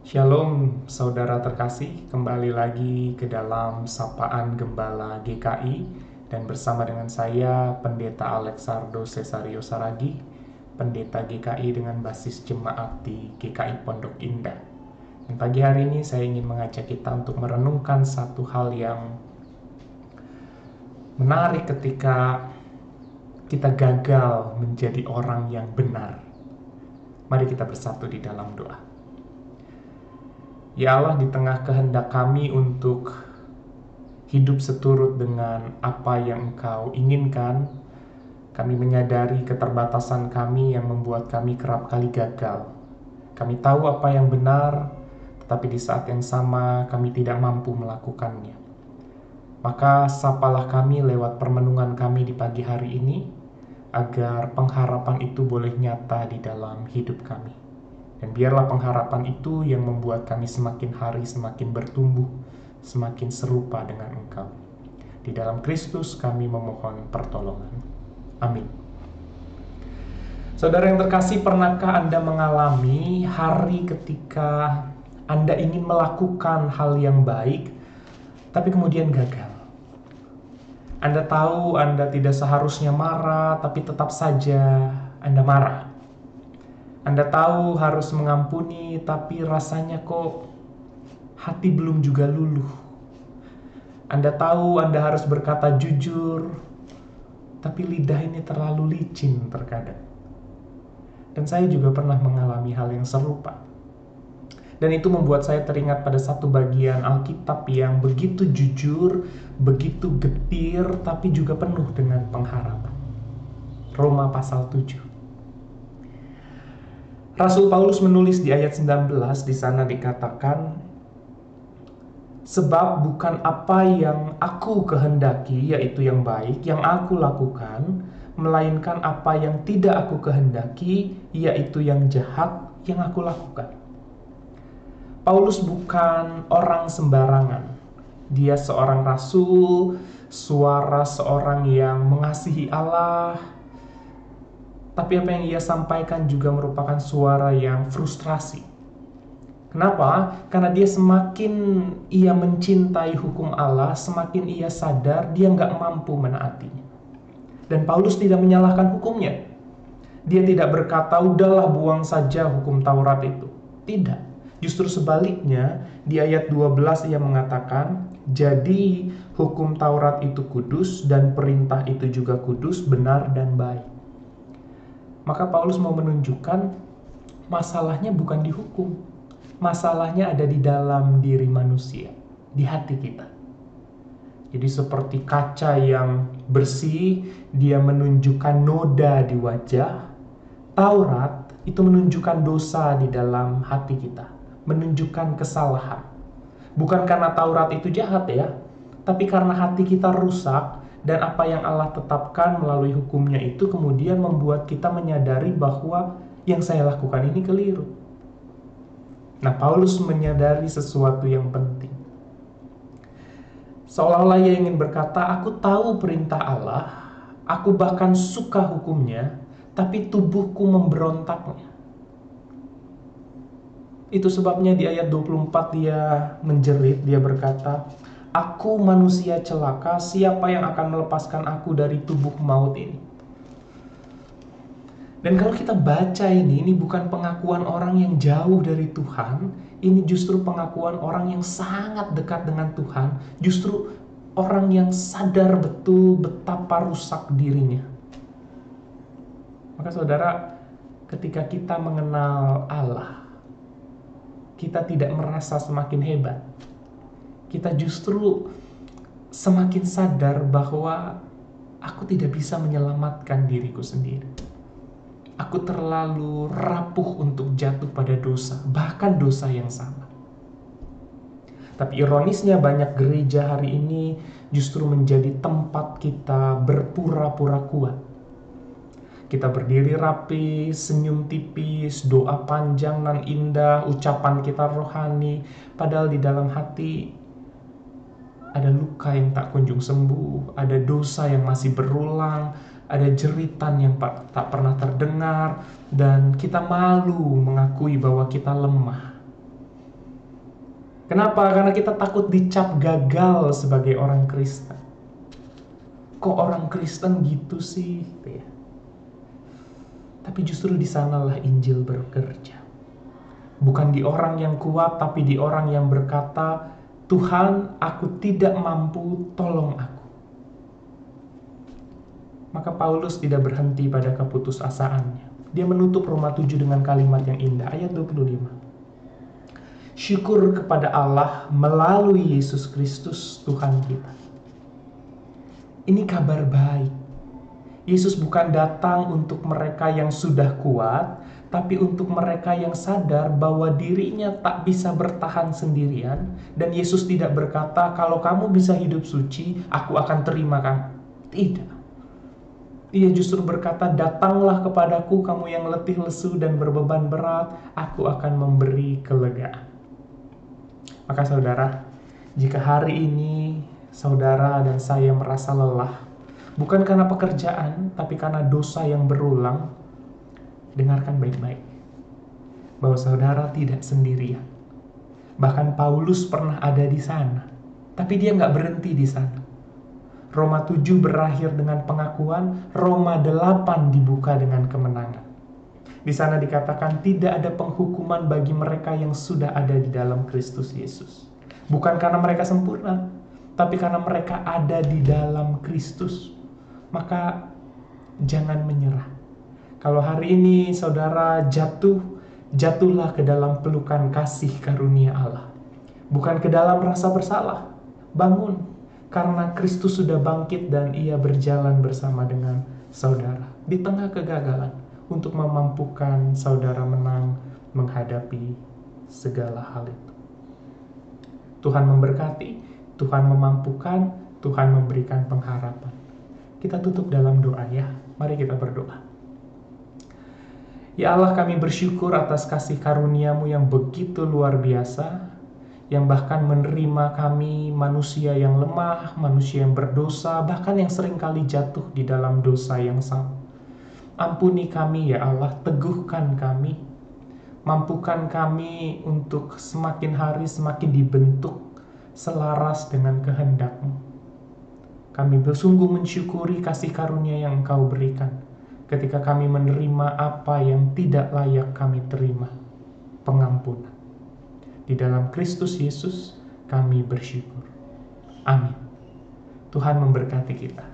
Shalom saudara terkasih, kembali lagi ke dalam Sapaan Gembala GKI dan bersama dengan saya Pendeta Alexardo Cesario Saragi, Pendeta GKI dengan basis jemaat di GKI Pondok Indah. Dan pagi hari ini saya ingin mengajak kita untuk merenungkan satu hal yang menarik ketika kita gagal menjadi orang yang benar. Mari kita bersatu di dalam doa. Ya Allah, di tengah kehendak kami untuk hidup seturut dengan apa yang Engkau inginkan, kami menyadari keterbatasan kami yang membuat kami kerap kali gagal. Kami tahu apa yang benar, tetapi di saat yang sama kami tidak mampu melakukannya. Maka sapalah kami lewat permenungan kami di pagi hari ini, agar pengharapan itu boleh nyata di dalam hidup kami. Dan biarlah pengharapan itu yang membuat kami semakin hari semakin bertumbuh, semakin serupa dengan Engkau. Di dalam Kristus kami memohon pertolongan. Amin. Saudara yang terkasih, pernahkah Anda mengalami hari ketika Anda ingin melakukan hal yang baik, tapi kemudian gagal? Anda tahu Anda tidak seharusnya marah, tapi tetap saja Anda marah. Anda tahu harus mengampuni, tapi rasanya kok hati belum juga luluh. Anda tahu Anda harus berkata jujur, tapi lidah ini terlalu licin terkadang. Dan saya juga pernah mengalami hal yang serupa. Dan itu membuat saya teringat pada satu bagian Alkitab yang begitu jujur, begitu getir, tapi juga penuh dengan pengharapan. Roma pasal 7. Rasul Paulus menulis di ayat 19, di sana dikatakan, sebab bukan apa yang aku kehendaki, yaitu yang baik, yang aku lakukan, melainkan apa yang tidak aku kehendaki, yaitu yang jahat, yang aku lakukan. Paulus bukan orang sembarangan. Dia seorang rasul, suara seorang yang mengasihi Allah. Tapi apa yang ia sampaikan juga merupakan suara yang frustrasi. Kenapa? Karena dia semakin ia mencintai hukum Allah, semakin ia sadar dia nggak mampu menaatinya. Dan Paulus tidak menyalahkan hukumnya. Dia tidak berkata, udahlah buang saja hukum Taurat itu. Tidak. Justru sebaliknya, di ayat 12 ia mengatakan, jadi hukum Taurat itu kudus dan perintah itu juga kudus, benar dan baik. Maka Paulus mau menunjukkan masalahnya bukan di hukum. Masalahnya ada di dalam diri manusia, di hati kita. Jadi seperti kaca yang bersih, dia menunjukkan noda di wajah. Taurat itu menunjukkan dosa di dalam hati kita, menunjukkan kesalahan. Bukan karena Taurat itu jahat ya, tapi karena hati kita rusak. Dan apa yang Allah tetapkan melalui hukumnya itu kemudian membuat kita menyadari bahwa yang saya lakukan ini keliru. Nah, Paulus menyadari sesuatu yang penting. Seolah-olah ia ingin berkata, aku tahu perintah Allah, aku bahkan suka hukumnya, tapi tubuhku memberontaknya. Itu sebabnya di ayat 24 dia menjerit, dia berkata, aku manusia celaka, siapa yang akan melepaskan aku dari tubuh maut ini? Dan kalau kita baca ini bukan pengakuan orang yang jauh dari Tuhan, ini justru pengakuan orang yang sangat dekat dengan Tuhan, justru orang yang sadar betul betapa rusak dirinya. Maka saudara, ketika kita mengenal Allah, kita tidak merasa semakin hebat. Kita justru semakin sadar bahwa aku tidak bisa menyelamatkan diriku sendiri. Aku terlalu rapuh untuk jatuh pada dosa, bahkan dosa yang sama. Tapi ironisnya banyak gereja hari ini justru menjadi tempat kita berpura-pura kuat. Kita berdiri rapi, senyum tipis, doa panjang nan indah, ucapan kita rohani, padahal di dalam hati ada luka yang tak kunjung sembuh, ada dosa yang masih berulang, ada jeritan yang tak pernah terdengar, dan kita malu mengakui bahwa kita lemah. Kenapa? Karena kita takut dicap gagal sebagai orang Kristen. Kok orang Kristen gitu sih? Gitu ya. Tapi justru di sanalah Injil bekerja. Bukan di orang yang kuat, tapi di orang yang berkata, Tuhan, aku tidak mampu, tolong aku. Maka Paulus tidak berhenti pada keputusasaannya. Dia menutup Roma 7 dengan kalimat yang indah, ayat 25. Syukur kepada Allah melalui Yesus Kristus Tuhan kita. Ini kabar baik. Yesus bukan datang untuk mereka yang sudah kuat, tapi untuk mereka yang sadar bahwa dirinya tak bisa bertahan sendirian, dan Yesus tidak berkata, kalau kamu bisa hidup suci, aku akan terima kamu. Tidak. Ia justru berkata, datanglah kepadaku kamu yang letih lesu dan berbeban berat, aku akan memberi kelegaan. Maka saudara, jika hari ini saudara dan saya merasa lelah, bukan karena pekerjaan, tapi karena dosa yang berulang, dengarkan baik-baik, bahwa saudara tidak sendirian. Bahkan Paulus pernah ada di sana, tapi dia nggak berhenti di sana. Roma 7 berakhir dengan pengakuan, Roma 8 dibuka dengan kemenangan. Di sana dikatakan tidak ada penghukuman bagi mereka yang sudah ada di dalam Kristus Yesus. Bukan karena mereka sempurna, tapi karena mereka ada di dalam Kristus. Maka jangan menyerah. Kalau hari ini saudara jatuhlah ke dalam pelukan kasih karunia Allah. Bukan ke dalam rasa bersalah. Bangun, karena Kristus sudah bangkit dan ia berjalan bersama dengan saudara di tengah kegagalan, untuk memampukan saudara menang menghadapi segala hal itu. Tuhan memberkati, Tuhan memampukan, Tuhan memberikan pengharapan. Kita tutup dalam doa ya. Mari kita berdoa. Ya Allah, kami bersyukur atas kasih karunia-Mu yang begitu luar biasa, yang bahkan menerima kami manusia yang lemah, manusia yang berdosa, bahkan yang seringkali jatuh di dalam dosa yang sama. Ampuni kami ya Allah, teguhkan kami, mampukan kami untuk semakin hari semakin dibentuk selaras dengan kehendak-Mu. Kami bersungguh mensyukuri kasih karunia yang Engkau berikan ketika kami menerima apa yang tidak layak kami terima, pengampunan. Di dalam Kristus Yesus kami bersyukur. Amin. Tuhan memberkati kita.